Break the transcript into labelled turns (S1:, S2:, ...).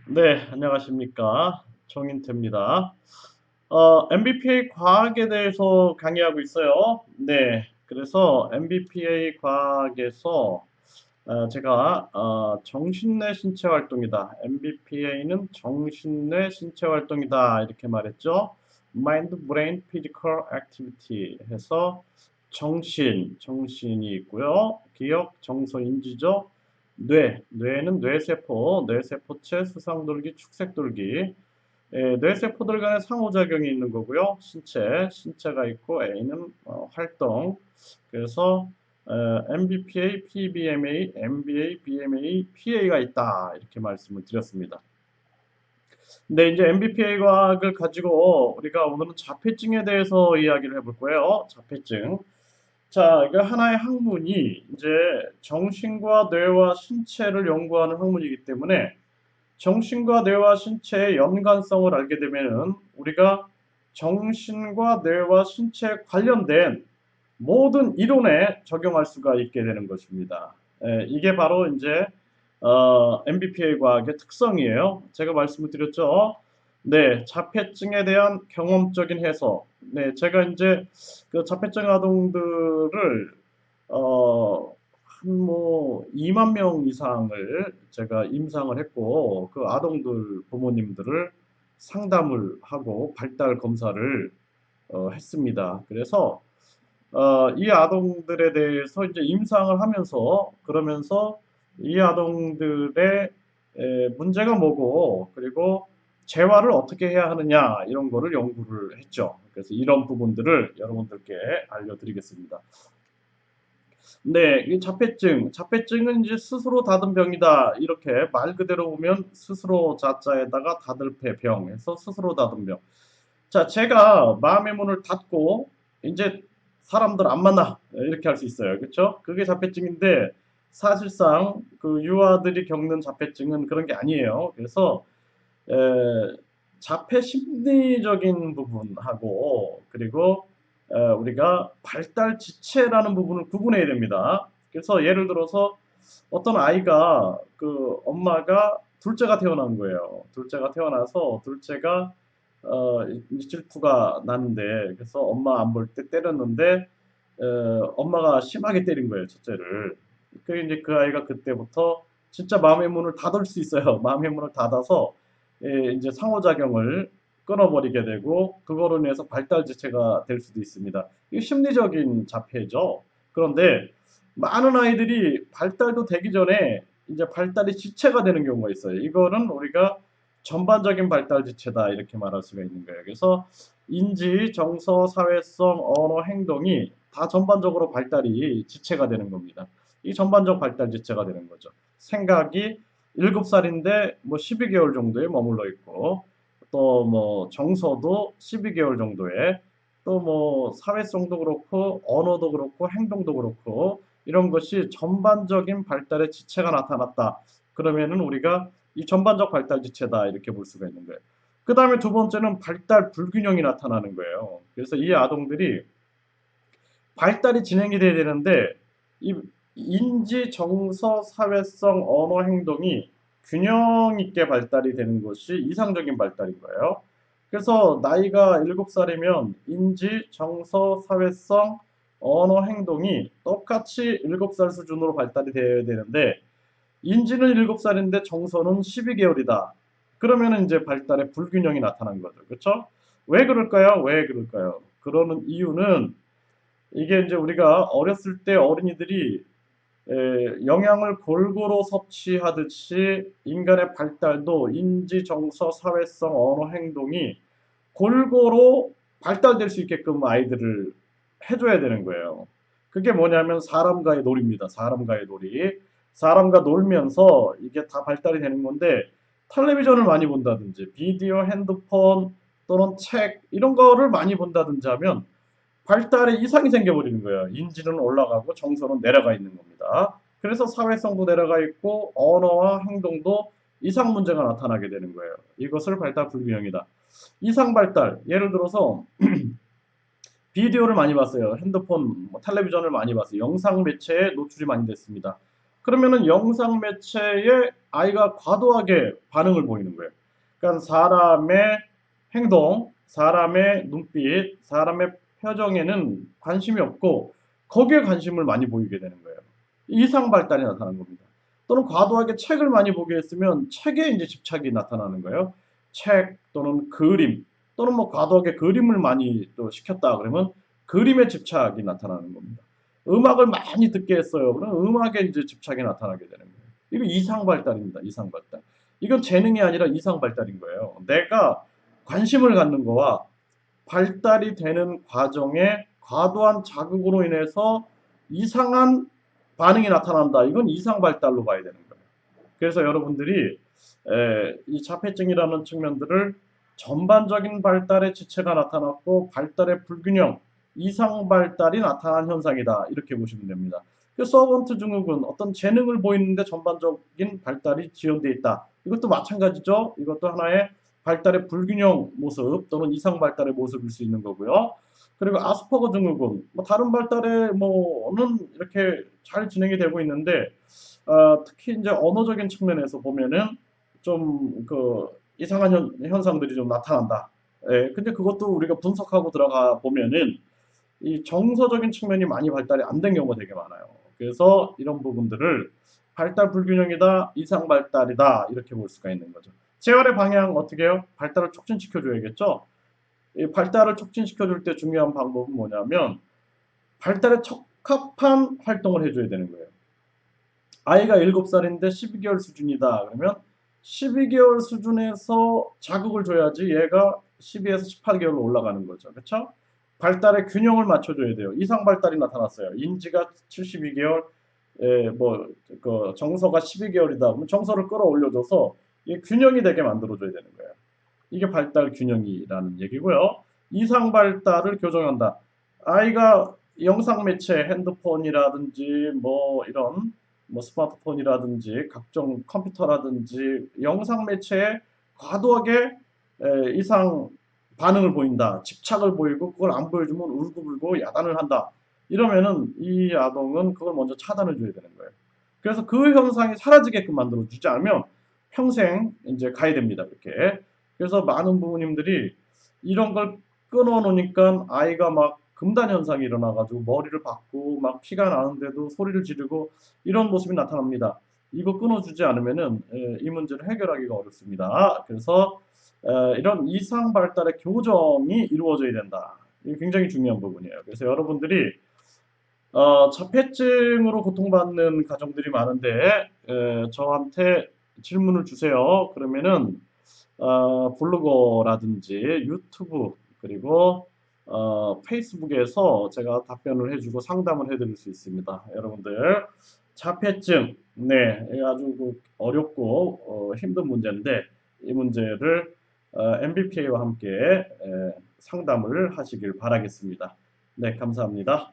S1: 네, 안녕하십니까. 정인태입니다. MBPA 과학에 대해서 강의하고 있어요. 네, 그래서 MBPA 과학에서 제가 정신내 신체 활동이다. MBPA는 정신내 신체 활동이다. 이렇게 말했죠. Mind, Brain, Physical Activity 해서 정신이 있고요. 기억, 정서, 인지죠. 뇌는 뇌세포체, 수상돌기, 축색돌기. 뇌세포들 간의 상호작용이 있는 거고요. 신체가 있고 A는 활동. 그래서 MBPA, PBMA, MBA, BMA, PA가 있다. 이렇게 말씀을 드렸습니다. 근데 이제 MBPA 과학을 가지고 우리가 오늘은 자폐증에 대해서 이야기를 해볼 거예요. 자폐증. 자, 이게 하나의 학문이 이제 정신과 뇌와 신체를 연구하는 학문이기 때문에 정신과 뇌와 신체의 연관성을 알게 되면은 우리가 정신과 뇌와 신체에 관련된 모든 이론에 적용할 수가 있게 되는 것입니다. 이게 바로 이제 MBPA 과학의 특성이에요. 제가 말씀을 드렸죠. 네, 자폐증에 대한 경험적인 해석. 네, 제가 이제 그 자폐증 아동들을 한 뭐 2만 명 이상을 제가 임상을 했고 그 아동들 부모님들을 상담을 하고 발달 검사를 했습니다. 그래서 이 아동들에 대해서 이제 임상을 하면서 그러면서 이 아동들의 문제가 뭐고 그리고 재활을 어떻게 해야 하느냐 이런 거를 연구를 했죠. 그래서 이런 부분들을 여러분들께 알려드리겠습니다. 네, 이 자폐증은 이제 스스로 닫은 병이다. 이렇게 말 그대로 보면 스스로 자자에다가 닫을패 병에서 스스로 닫은 병. 자, 제가 마음의 문을 닫고 이제 사람들 안 만나 이렇게 할 수 있어요. 그렇죠? 그게 자폐증인데 사실상 그 유아들이 겪는 자폐증은 그런 게 아니에요. 그래서 에, 자폐 심리적인 부분하고 그리고 우리가 발달 지체라는 부분을 구분해야 됩니다. 그래서 예를 들어서 어떤 아이가 그 엄마가 둘째가 태어난 거예요. 둘째가 태어나서 둘째가 질투가 나는데 그래서 엄마 안 볼 때 때렸는데 엄마가 심하게 때린 거예요, 첫째를. 그 이제 그 아이가 그때부터 진짜 마음의 문을 닫을 수 있어요. 마음의 문을 닫아서 이제 상호작용을 끊어버리게 되고 그거로 인해서 발달 지체가 될 수도 있습니다. 이게 심리적인 자폐죠. 그런데 많은 아이들이 발달도 되기 전에 이제 발달이 지체가 되는 경우가 있어요. 이거는 우리가 전반적인 발달 지체다 이렇게 말할 수가 있는 거예요. 그래서 인지, 정서, 사회성, 언어, 행동이 다 전반적으로 발달이 지체가 되는 겁니다. 이 전반적 발달 지체가 되는 거죠. 생각이 7살인데 뭐 12개월 정도에 머물러 있고 또 뭐 정서도 12개월 정도에 또 뭐 사회성도 그렇고 언어도 그렇고 행동도 그렇고 이런 것이 전반적인 발달의 지체가 나타났다. 그러면은 우리가 이 전반적 발달 지체다 이렇게 볼 수가 있는 거예요. 그 다음에 두 번째는 발달 불균형이 나타나는 거예요. 그래서 이 아동들이 발달이 진행이 돼야 되는데 이 인지, 정서, 사회성, 언어, 행동이 균형 있게 발달이 되는 것이 이상적인 발달인 거예요. 그래서 나이가 7살이면 인지, 정서, 사회성, 언어, 행동이 똑같이 7살 수준으로 발달이 되어야 되는데 인지는 7살인데 정서는 12개월이다. 그러면 이제 발달의 불균형이 나타난 거죠. 그렇죠? 왜 그럴까요? 왜 그럴까요? 그러는 이유는 이게 이제 우리가 어렸을 때 어린이들이 영양을 골고루 섭취하듯이 인간의 발달도 인지, 정서, 사회성, 언어, 행동이 골고루 발달될 수 있게끔 아이들을 해줘야 되는 거예요. 그게 뭐냐면 사람과의 놀이입니다. 사람과의 놀이. 사람과 놀면서 이게 다 발달이 되는 건데 텔레비전을 많이 본다든지 비디오, 핸드폰 또는 책 이런 거를 많이 본다든지 하면 발달에 이상이 생겨버리는 거예요. 인지는 올라가고 정서는 내려가 있는 겁니다. 그래서 사회성도 내려가 있고 언어와 행동도 이상 문제가 나타나게 되는 거예요. 이것을 발달 불균형이다. 이상 발달, 예를 들어서 비디오를 많이 봤어요. 핸드폰, 텔레비전을 많이 봤어요. 영상 매체에 노출이 많이 됐습니다. 그러면은 영상 매체에 아이가 과도하게 반응을 보이는 거예요. 그러니까 사람의 행동, 사람의 눈빛, 사람의 표정에는 관심이 없고 거기에 관심을 많이 보이게 되는 거예요. 이상 발달이 나타나는 겁니다. 또는 과도하게 책을 많이 보게 했으면 책에 이제 집착이 나타나는 거예요. 책 또는 그림 또는 뭐 과도하게 그림을 많이 또 시켰다 그러면 그림에 집착이 나타나는 겁니다. 음악을 많이 듣게 했어요. 그럼 음악에 이제 집착이 나타나게 되는 거예요. 이거 이상 발달입니다. 이상 발달. 이건 재능이 아니라 이상 발달인 거예요. 내가 관심을 갖는 거와 발달이 되는 과정에 과도한 자극으로 인해서 이상한 반응이 나타난다. 이건 이상 발달로 봐야 되는 거예요. 그래서 여러분들이 이 자폐증이라는 측면들을 전반적인 발달의 지체가 나타났고 발달의 불균형, 이상 발달이 나타난 현상이다. 이렇게 보시면 됩니다. 그 서번트 증후군 어떤 재능을 보이는데 전반적인 발달이 지연되어 있다. 이것도 마찬가지죠. 이것도 하나의 발달의 불균형 모습 또는 이상 발달의 모습일 수 있는 거고요. 그리고 아스퍼거 증후군, 뭐 다른 발달의 뭐는 이렇게 잘 진행이 되고 있는데 특히 이제 언어적인 측면에서 보면은 좀 그 이상한 현상들이 좀 나타난다. 예, 근데 그것도 우리가 분석하고 들어가 보면은 이 정서적인 측면이 많이 발달이 안 된 경우가 되게 많아요. 그래서 이런 부분들을 발달 불균형이다, 이상 발달이다 이렇게 볼 수가 있는 거죠. 재활의 방향 어떻게 해요? 발달을 촉진시켜 줘야겠죠. 이 발달을 촉진시켜 줄 때 중요한 방법은 뭐냐면 발달에 적합한 활동을 해줘야 되는 거예요. 아이가 7살인데 12개월 수준이다. 그러면 12개월 수준에서 자극을 줘야지 얘가 12에서 18개월로 올라가는 거죠. 그렇죠? 발달의 균형을 맞춰줘야 돼요. 이상 발달이 나타났어요. 인지가 72개월, 그 정서가 12개월이다. 그러면 정서를 끌어올려줘서 이 균형이 되게 만들어줘야 되는 거예요. 이게 발달 균형이라는 얘기고요. 이상 발달을 교정한다. 아이가 영상 매체, 핸드폰이라든지 뭐 이런 뭐 스마트폰이라든지 각종 컴퓨터라든지 영상 매체에 과도하게 이상 반응을 보인다. 집착을 보이고 그걸 안 보여주면 울고불고 야단을 한다. 이러면은 이 아동은 그걸 먼저 차단해 줘야 되는 거예요. 그래서 그 현상이 사라지게끔 만들어 주지 않으면 평생 이제 가야 됩니다. 이렇게. 그래서 많은 부모님들이 이런 걸 끊어 놓으니까 아이가 막 금단 현상이 일어나 가지고 머리를 박고 막 피가 나는데도 소리를 지르고 이런 모습이 나타납니다. 이거 끊어 주지 않으면은 이 문제를 해결하기가 어렵습니다. 그래서 이런 이상 발달의 교정이 이루어져야 된다. 이게 굉장히 중요한 부분이에요. 그래서 여러분들이 자폐증으로 고통받는 가정들이 많은데 저한테 질문을 주세요. 그러면은 블로거라든지 유튜브 그리고 페이스북에서 제가 답변을 해주고 상담을 해드릴 수 있습니다. 여러분들 자폐증 네 아주 그 어렵고 힘든 문제인데 이 문제를 MBPA와 함께 상담을 하시길 바라겠습니다. 네 감사합니다.